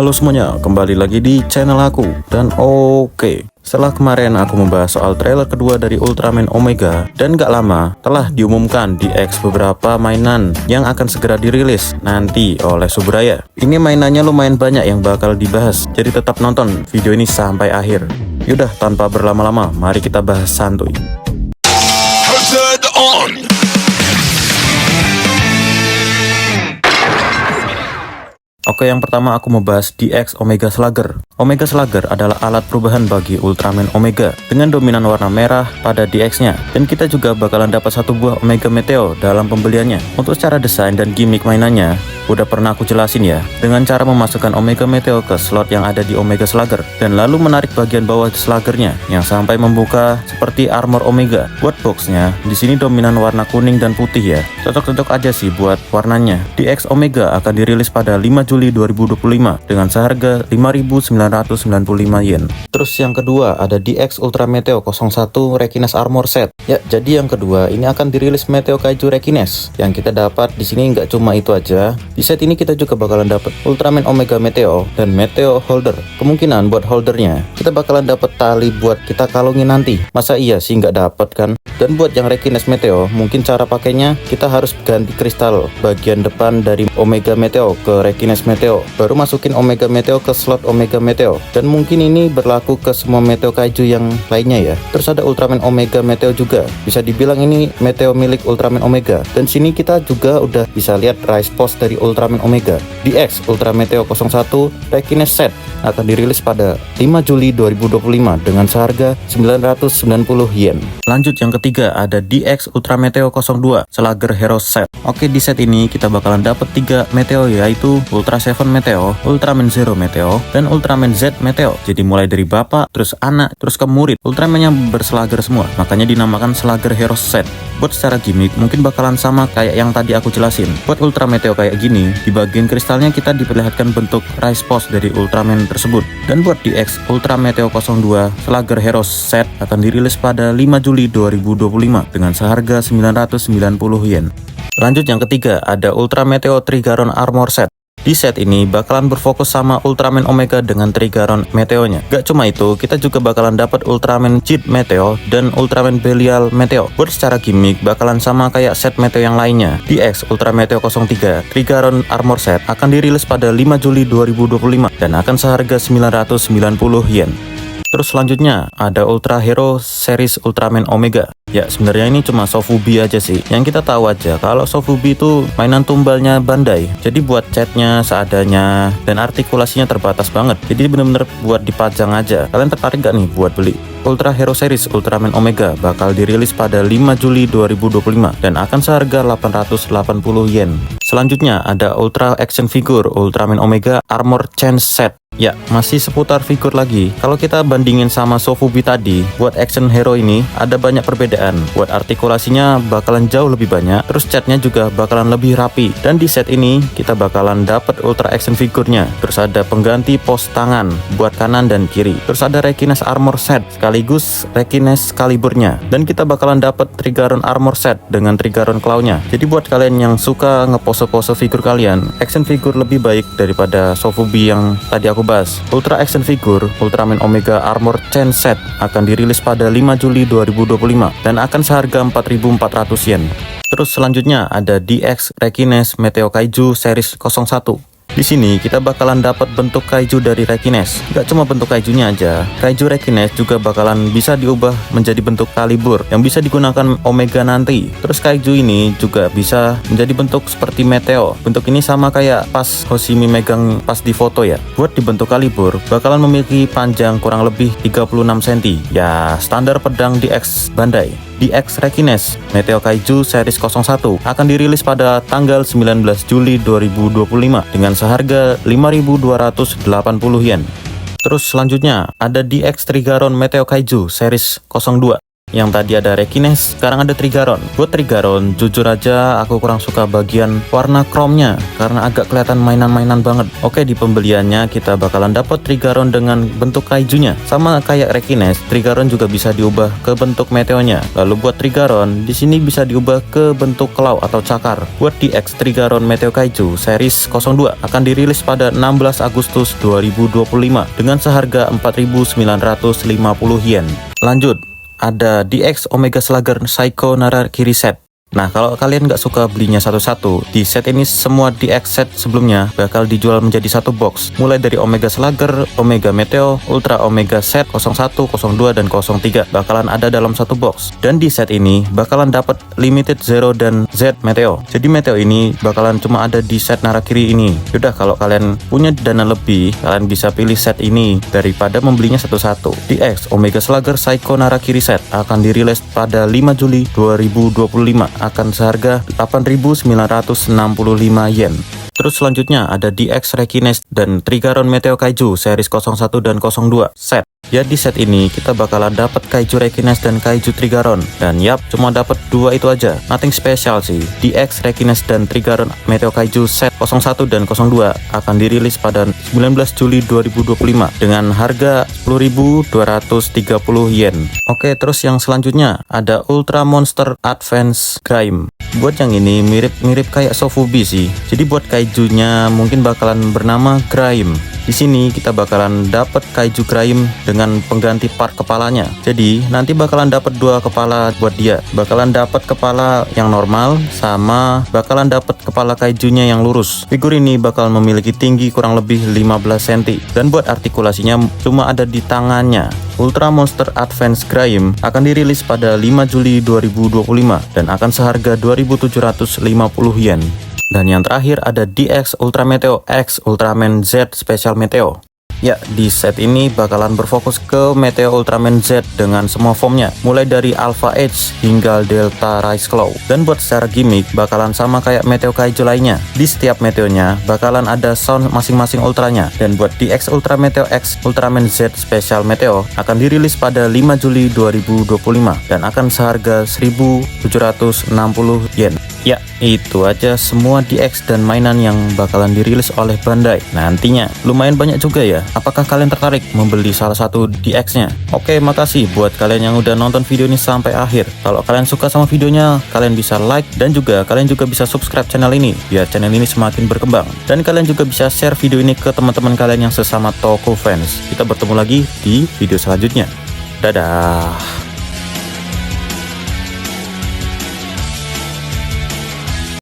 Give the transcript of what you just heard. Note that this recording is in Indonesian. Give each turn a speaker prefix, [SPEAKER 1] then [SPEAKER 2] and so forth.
[SPEAKER 1] Halo semuanya, kembali lagi di channel aku. Dan oke, setelah kemarin aku membahas soal trailer kedua dari Ultraman Omega, dan gak lama telah diumumkan di X beberapa mainan yang akan segera dirilis nanti oleh Subraya. Ini mainannya lumayan banyak yang bakal dibahas, jadi tetap nonton video ini sampai akhir. Yaudah, tanpa berlama-lama, mari kita bahas santuy.
[SPEAKER 2] Hazard on!
[SPEAKER 1] Oke, yang pertama aku mau bahas DX Omega Slugger. Omega Slugger adalah alat perubahan bagi Ultraman Omega dengan dominan warna merah pada DX-nya. Dan kita juga bakalan dapat satu buah Omega Meteo dalam pembeliannya. Untuk secara desain dan gimmick mainannya, udah pernah aku jelasin ya. Dengan cara memasukkan Omega Meteo ke slot yang ada di Omega Slugger, dan lalu menarik bagian bawah Sluggernya yang sampai membuka seperti armor Omega. Buat boxnya, di sini dominan warna kuning dan putih ya. Cocok-cocok aja sih buat warnanya. DX Omega akan dirilis pada 5 Juli 2025 dengan seharga 5.995 yen. Terus yang kedua ada DX Ultra Meteo 01 Rekines Armor Set. Ya, jadi yang kedua ini akan dirilis Meteo Kaiju Rekines. Yang kita dapat di sini nggak cuma itu aja. Di set ini kita juga bakalan dapat Ultraman Omega Meteo dan Meteo Holder. Kemungkinan buat holdernya kita bakalan dapat tali buat kita kalungin nanti. Masa iya sih nggak dapat kan? Dan buat yang Rekines Meteo, mungkin cara pakainya kita harus ganti kristal bagian depan dari Omega Meteo ke Rekines Meteo, baru masukin Omega Meteo ke slot Omega Meteo. Dan mungkin ini berlaku ke semua Meteo Kaiju yang lainnya ya. Terus ada Ultraman Omega Meteo juga, bisa dibilang ini Meteo milik Ultraman Omega. Dan sini kita juga udah bisa lihat Rise Post dari Ultraman Omega. DX Ultra Meteo 01 Rekines Set akan dirilis pada 5 Juli 2025 dengan seharga 990 yen. Lanjut yang ketiga ada DX Ultra Meteo 02 Slugger Hero Set. Oke, di set ini kita bakalan dapat 3 Meteo, yaitu Ultra 7 Meteo, Ultraman Zero Meteo, dan Ultraman Z Meteo. Jadi mulai dari bapak, terus anak, terus ke murid, Ultraman yang berslugger semua. Makanya dinamakan Slugger Hero Set. Buat secara gimmick mungkin bakalan sama kayak yang tadi aku jelasin. Buat Ultra Meteo kayak gini, di bagian kristalnya kita diperlihatkan bentuk Rise Post dari Ultraman tersebut. Dan buat DX Ultra Meteo 02 Slugger Hero Set akan dirilis pada 5 Juli 2025 dengan seharga 990 yen. Lanjut yang ketiga ada Ultra Meteo Trigaron Armor Set. Di set ini bakalan berfokus sama Ultraman Omega dengan Trigaron Meteonya. Gak cuma itu, kita juga bakalan dapat Ultraman Cheat Meteo dan Ultraman Belial Meteo. Buat secara gimmick bakalan sama kayak set Meteo yang lainnya. DX Ultra Meteo 03 Trigaron Armor Set akan dirilis pada 5 Juli 2025 dan akan seharga 990 yen. Terus selanjutnya ada Ultra Hero series Ultraman Omega. Ya, sebenarnya ini cuma Sofubi aja sih. Yang kita tahu aja kalau Sofubi itu mainan tumbalnya Bandai. Jadi buat catnya seadanya dan artikulasinya terbatas banget. Jadi bener-bener buat dipajang aja. Kalian tertarik gak nih buat beli? Ultra Hero series Ultraman Omega bakal dirilis pada 5 Juli 2025 dan akan seharga 880 yen. Selanjutnya ada Ultra Action Figure Ultraman Omega Armor Chain Set. Ya, masih seputar figur lagi. Kalau kita bandingin sama Sofubi tadi, buat action hero ini ada banyak perbedaan. Buat artikulasinya bakalan jauh lebih banyak, terus catnya juga bakalan lebih rapi. Dan di set ini kita bakalan dapat ultra action figurnya. Terus ada pengganti pos tangan buat kanan dan kiri. Terus ada Rekines Armor Set sekaligus Rekines Kaliburnya. Dan kita bakalan dapat Trigaron Armor Set dengan Trigaron Claw-nya. Jadi buat kalian yang suka ngepose-pose figur kalian, action figure lebih baik daripada Sofubi yang tadi aku bahas. Ultra Action Figure Ultraman Omega Armor Chain Set akan dirilis pada 5 Juli 2025 dan akan seharga 4.400 yen. Terus selanjutnya ada DX Rekines Meteo Kaiju Series 01. Di sini kita bakalan dapat bentuk kaiju dari Rekines. Gak cuma bentuk kaijunya aja, kaiju Rekines juga bakalan bisa diubah menjadi bentuk kalibur yang bisa digunakan Omega nanti. Terus kaiju ini juga bisa menjadi bentuk seperti Meteo. Bentuk ini sama kayak pas Hoshimi megang pas di foto ya. Buat di bentuk kalibur bakalan memiliki panjang kurang lebih 36 cm. Ya, standar pedang DX Bandai. DX Rekines Meteo Kaiju Series 01 akan dirilis pada tanggal 19 Juli 2025 dengan seharga 5.280 yen. Terus selanjutnya ada DX Trigaron Meteo Kaiju Series 02. Yang tadi ada Rekines, sekarang ada Trigaron. Buat Trigaron, jujur aja aku kurang suka bagian warna chrome-nya karena agak kelihatan mainan-mainan banget. Oke, di pembeliannya kita bakalan dapat Trigaron dengan bentuk kaijunya. Sama kayak Rekines, Trigaron juga bisa diubah ke bentuk meteonya. Lalu buat Trigaron, di sini bisa diubah ke bentuk claw atau cakar. Buat DX Trigaron Meteo Kaiju series 02 akan dirilis pada 16 Agustus 2025 dengan seharga 4.950 yen. Lanjut, ada DX Omega Slugger Psycho Narakiri Set. Nah, kalau kalian nggak suka belinya satu-satu, di set ini semua DX set sebelumnya bakal dijual menjadi satu box. Mulai dari Omega Slugger, Omega Meteo, Ultra Omega Set 01, 02, dan 03 bakalan ada dalam satu box. Dan di set ini bakalan dapat Limited Zero dan Z Meteo. Jadi Meteo ini bakalan cuma ada di set Narakiri ini. Yaudah, kalau kalian punya dana lebih, kalian bisa pilih set ini daripada membelinya satu-satu. DX Omega Slugger Psycho Narakiri Set akan dirilis pada 5 Juli 2025. Akan seharga 8.965 yen. Terus selanjutnya ada DX Rekines dan Trigaron Meteo Kaiju series 01 dan 02 set. Ya, di set ini kita bakalan dapat Kaiju Rekines dan Kaiju Trigaron. Dan yap, cuma dapat dua itu aja. Nothing special sih. DX Rekines dan Trigaron Meteo Kaiju set 01 dan 02 akan dirilis pada 19 Juli 2025 dengan harga 10.230 yen. Oke, terus yang selanjutnya ada Ultra Monster Advance Grime. Buat yang ini mirip kayak Sofubi sih. Jadi buat kaijunya mungkin bakalan bernama Grime. Di sini kita bakalan dapat Kaiju Grime dengan pengganti part kepalanya. Jadi nanti bakalan dapat dua kepala buat dia. Bakalan dapat kepala yang normal sama bakalan dapat kepala kaijunya yang lurus. Figur ini bakal memiliki tinggi kurang lebih 15 cm dan buat artikulasinya cuma ada di tangannya. Ultra Monster Advance Grime akan dirilis pada 5 Juli 2025 dan akan seharga 2.750 yen. Dan yang terakhir ada DX Ultra Meteo X Ultraman Z Special Meteo. Ya, di set ini bakalan berfokus ke Meteo Ultraman Z dengan semua formnya, mulai dari Alpha Edge hingga Delta Rise Claw. Dan buat secara gimmick bakalan sama kayak Meteo Kaiju lainnya. Di setiap meteonya bakalan ada sound masing-masing ultranya. Dan buat DX Ultra Meteo X Ultraman Z Special Meteo akan dirilis pada 5 Juli 2025 dan akan seharga 1.760 yen. Ya, itu aja semua DX dan mainan yang bakalan dirilis oleh Bandai nantinya. Lumayan banyak juga ya. Apakah kalian tertarik membeli salah satu DX-nya? Oke, makasih buat kalian yang udah nonton video ini sampai akhir. Kalau kalian suka sama videonya, kalian bisa like dan juga kalian juga bisa subscribe channel ini biar channel ini semakin berkembang. Dan kalian juga bisa share video ini ke teman-teman kalian yang sesama Toko fans. Kita bertemu lagi di video selanjutnya. Dadah.